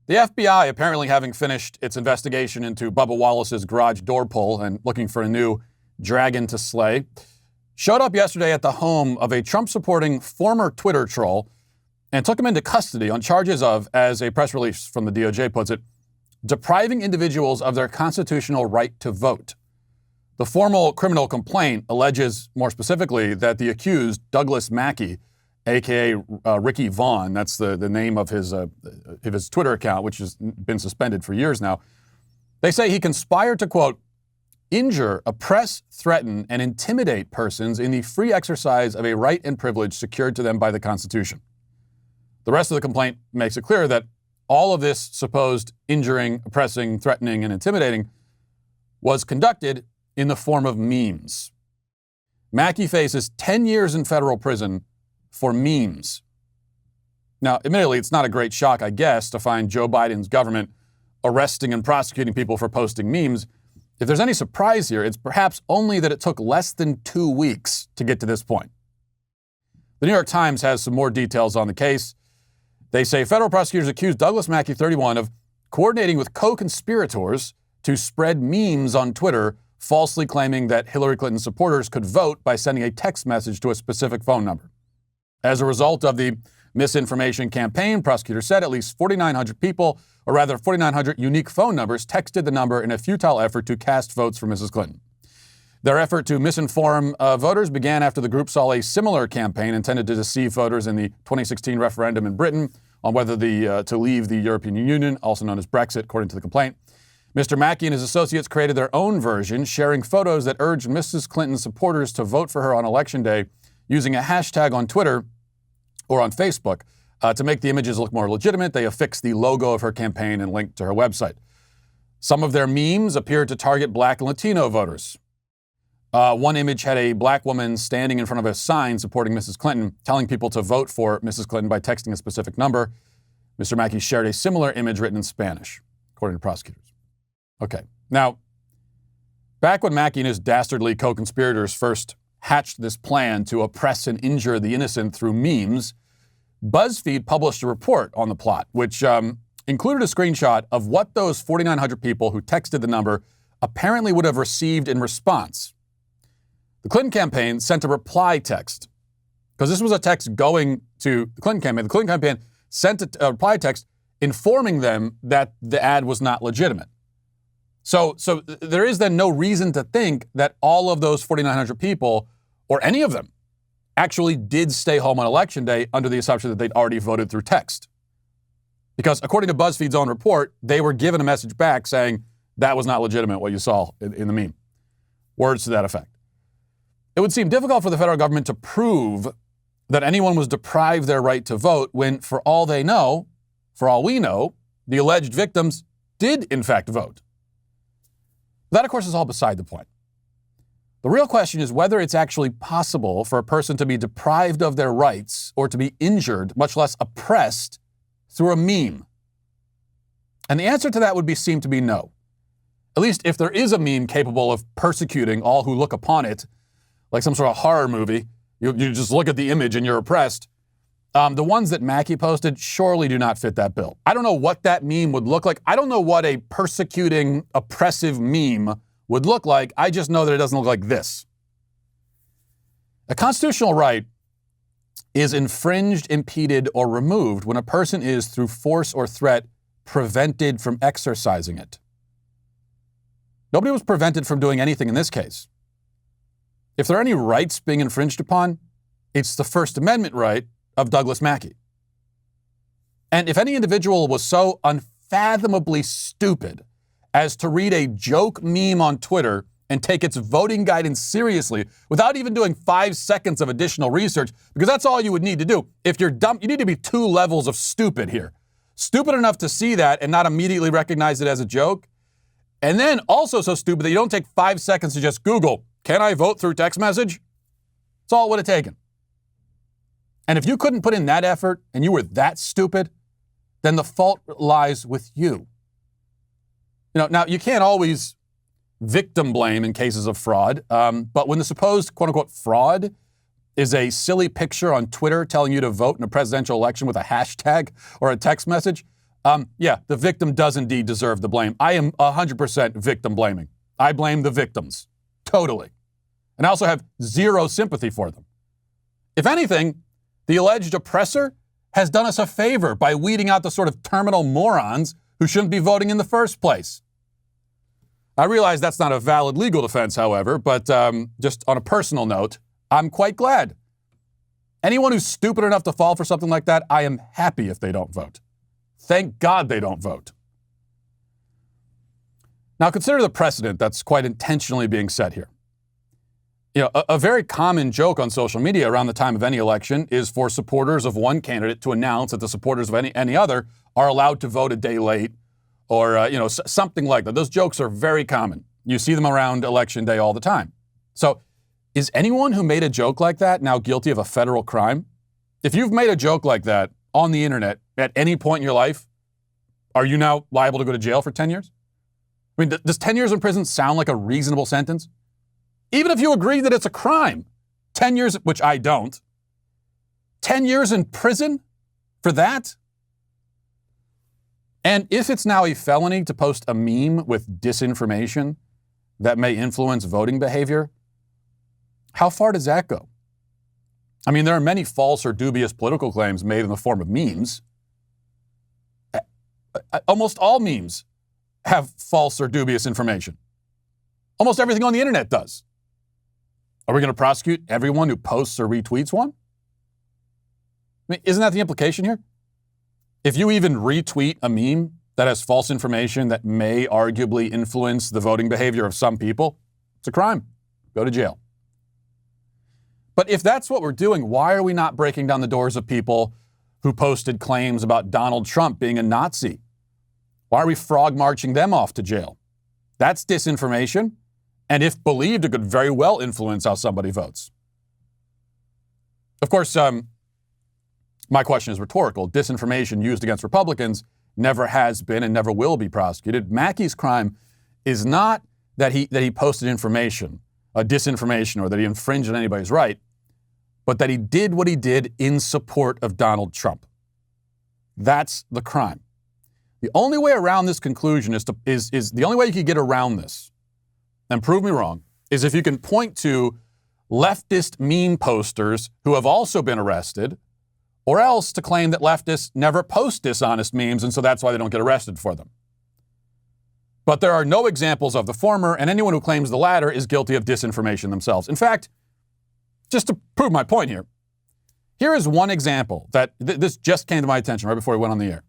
The FBI, apparently having finished its investigation into Bubba Wallace's garage door pull and looking for a new dragon to slay, showed up yesterday at the home of a Trump-supporting former Twitter troll and took him into custody on charges of, as a press release from the DOJ puts it, depriving individuals of their constitutional right to vote. The formal criminal complaint alleges, more specifically, that the accused, Douglas Mackey, a.k.a. Ricky Vaughn, that's the name of his Twitter account, which has been suspended for years now. They say he conspired to, quote, injure, oppress, threaten, and intimidate persons in the free exercise of a right and privilege secured to them by the Constitution. The rest of the complaint makes it clear that all of this supposed injuring, oppressing, threatening, and intimidating was conducted in the form of memes. Mackey faces 10 years in federal prison for memes. Now, admittedly, it's not a great shock, I guess, to find Joe Biden's government arresting and prosecuting people for posting memes. If there's any surprise here, it's perhaps only that it took less than 2 weeks to get to this point. The New York Times has some more details on the case. They say federal prosecutors accused Douglas Mackey, 31, of coordinating with co-conspirators to spread memes on Twitter, falsely claiming that Hillary Clinton supporters could vote by sending a text message to a specific phone number. As a result of the misinformation campaign, prosecutors said at least 4,900 people, or rather 4,900 unique phone numbers, texted the number in a futile effort to cast votes for Mrs. Clinton. Their effort to misinform voters began after the group saw a similar campaign intended to deceive voters in the 2016 referendum in Britain on whether to leave the European Union, also known as Brexit, according to the complaint. Mr. Mackey and his associates created their own version, sharing photos that urged Mrs. Clinton's supporters to vote for her on Election Day using a hashtag on Twitter or on Facebook. To make the images look more legitimate, they affixed the logo of her campaign and linked to her website. Some of their memes appeared to target Black and Latino voters. One image had a Black woman standing in front of a sign supporting Mrs. Clinton, telling people to vote for Mrs. Clinton by texting a specific number. Mr. Mackey shared a similar image written in Spanish, according to prosecutors. Okay, now, back when Mackey and his dastardly co-conspirators first hatched this plan to oppress and injure the innocent through memes, BuzzFeed published a report on the plot, which included a screenshot of what those 4,900 people who texted the number apparently would have received in response. The Clinton campaign sent a reply text, because this was a text going to the Clinton campaign. The Clinton campaign sent a reply text informing them that the ad was not legitimate. So there is then no reason to think that all of those 4,900 people, or any of them, actually did stay home on Election Day under the assumption that they'd already voted through text. Because according to BuzzFeed's own report, they were given a message back saying that was not legitimate, what you saw in the meme. Words to that effect. It would seem difficult for the federal government to prove that anyone was deprived their right to vote when, for all they know, for all we know, the alleged victims did in fact vote. That, of course, is all beside the point. The real question is whether it's actually possible for a person to be deprived of their rights or to be injured, much less oppressed, through a meme. And the answer to that would seem to be no. At least if there is a meme capable of persecuting all who look upon it, like some sort of horror movie, you just look at the image and you're oppressed. The ones that Mackey posted surely do not fit that bill. I don't know what that meme would look like. I don't know what a persecuting, oppressive meme would look like. I just know that it doesn't look like this. A constitutional right is infringed, impeded, or removed when a person is, through force or threat, prevented from exercising it. Nobody was prevented from doing anything in this case. If there are any rights being infringed upon, it's the First Amendment right of Douglas Mackey. And if any individual was so unfathomably stupid as to read a joke meme on Twitter and take its voting guidance seriously without even doing 5 seconds of additional research, because that's all you would need to do. If you're dumb, you need to be 2 levels of stupid here. Stupid enough to see that and not immediately recognize it as a joke. And then also so stupid that you don't take 5 seconds to just Google, can I vote through text message? That's all it would have taken. And if you couldn't put in that effort and you were that stupid, then the fault lies with you. Now you can't always victim blame in cases of fraud, but when the supposed quote-unquote fraud is a silly picture on Twitter telling you to vote in a presidential election with a hashtag or a text message, Yeah, the victim does indeed deserve the blame. I am 100% victim blaming. I blame the victims. Totally. And I also have zero sympathy for them. If anything, the alleged oppressor has done us a favor by weeding out the sort of terminal morons who shouldn't be voting in the first place. I realize that's not a valid legal defense, however, but just on a personal note, I'm quite glad. Anyone who's stupid enough to fall for something like that, I am happy if they don't vote. Thank God they don't vote. Now consider the precedent that's quite intentionally being set here. You know, a very common joke on social media around the time of any election is for supporters of one candidate to announce that the supporters of any other are allowed to vote a day late, or something like that. Those jokes are very common. You see them around election day all the time. So, is anyone who made a joke like that now guilty of a federal crime? If you've made a joke like that on the internet at any point in your life, are you now liable to go to jail for 10 years? I mean, does 10 years in prison sound like a reasonable sentence? Even if you agree that it's a crime, 10 years, which I don't, 10 years in prison for that? And if it's now a felony to post a meme with disinformation that may influence voting behavior, how far does that go? I mean, there are many false or dubious political claims made in the form of memes. Almost all memes have false or dubious information. Almost everything on the internet does. Are we going to prosecute everyone who posts or retweets one? I mean, isn't that the implication here? If you even retweet a meme that has false information that may arguably influence the voting behavior of some people, it's a crime. Go to jail. But if that's what we're doing, why are we not breaking down the doors of people who posted claims about Donald Trump being a Nazi? Why are we frog marching them off to jail? That's disinformation. And if believed, it could very well influence how somebody votes. Of course, my question is rhetorical. Disinformation used against Republicans never has been and never will be prosecuted. Mackey's crime is not that he posted information, disinformation, or that he infringed on anybody's right, but that he did what he did in support of Donald Trump. That's the crime. The only way around this conclusion is the only way you can get around this, and prove me wrong, is if you can point to leftist meme posters who have also been arrested, or else to claim that leftists never post dishonest memes, and so that's why they don't get arrested for them. But there are no examples of the former, and anyone who claims the latter is guilty of disinformation themselves. In fact, just to prove my point here, here is one example that this just came to my attention right before we went on the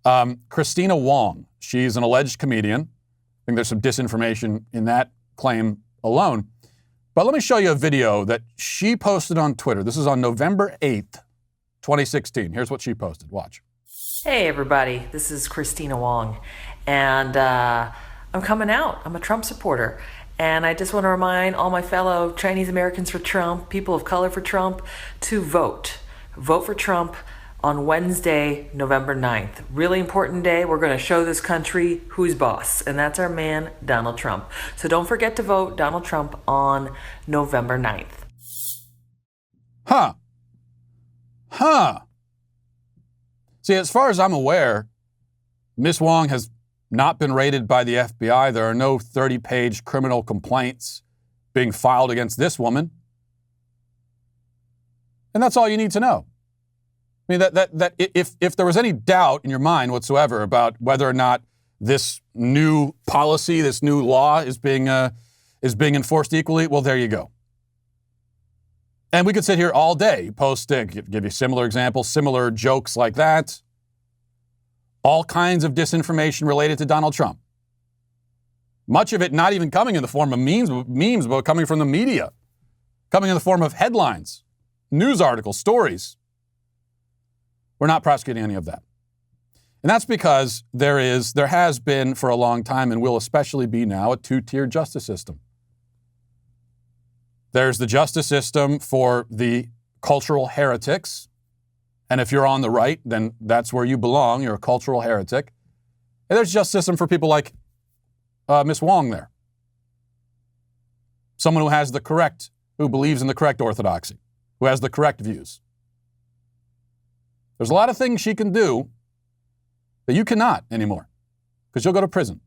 air. Christina Wong, she's an alleged comedian. I think there's some disinformation in that claim alone. But let me show you a video that she posted on Twitter. This is on November 8th, 2016. Here's what she posted. Watch. Hey, everybody. This is Christina Wong. And I'm coming out. I'm a Trump supporter. And I just want to remind all my fellow Chinese Americans for Trump, people of color for Trump, to vote. Vote for Trump on Wednesday, November 9th. Really important day. We're going to show this country who's boss. And that's our man, Donald Trump. So don't forget to vote Donald Trump on November 9th. See, as far as I'm aware, Ms. Wong has not been raided by the FBI. There are no 30-page criminal complaints being filed against this woman. And that's all you need to know. I mean, that if there was any doubt in your mind whatsoever about whether or not this new policy, this new law is being enforced equally, well, there you go. And we could sit here all day, give you similar examples, similar jokes like that. All kinds of disinformation related to Donald Trump. Much of it not even coming in the form of memes, but coming from the media. Coming in the form of headlines, news articles, stories. We're not prosecuting any of that. And that's because there has been for a long time, and will especially be now, a two-tiered justice system. There's the justice system for the cultural heretics. And if you're on the right, then that's where you belong. You're a cultural heretic. And there's a justice system for people like Ms. Wong there. Someone who believes in the correct orthodoxy, who has the correct views. There's a lot of things she can do But you cannot anymore because you'll go to prison.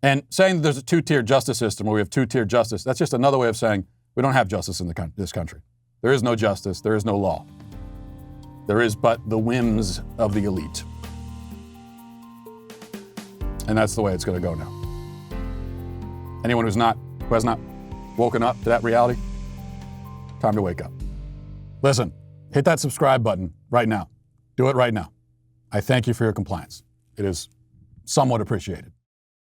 And saying that there's a two-tier justice system where we have two-tier justice, that's just another way of saying we don't have justice in this country. There is no justice. There is no law. There is but the whims of the elite. And that's the way it's going to go now. Anyone who has not woken up to that reality, time to wake up. Listen, hit that subscribe button right now. Do it right now. I thank you for your compliance. It is somewhat appreciated.